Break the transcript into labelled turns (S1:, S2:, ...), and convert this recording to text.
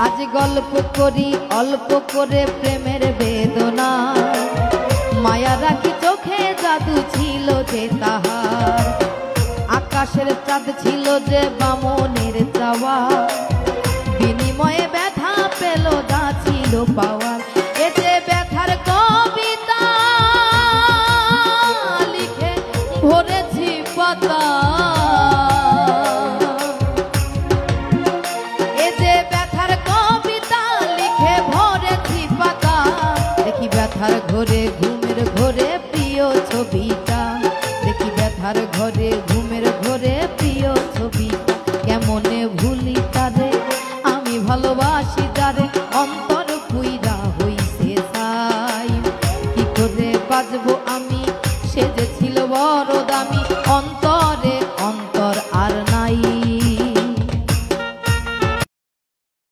S1: আজ গল্প করি অল্প করে প্রেমের বেদনা, মায়া রাখি চোখে জাদু ছিল যে তাহার, আকাশের চাঁদ ছিল যে বামনের চাওয়া, বিনিময়ে ব্যথা পেল যা ছিল পাওয়ার। এ যে ব্যথার কবিতা লিখে ভরেছি পাতা, এ যে ব্যথার কবিতা লিখে ভরেছি পাতা, দেখি ব্যথার ঘরে ঘুমের ঘরে প্রিয় ছবিটা, দেখি ব্যথার ঘরে ঘুমের ঘরে প্রিয় ছবিটা, কেমনে ভুলি তারে আমি ভালোবাসি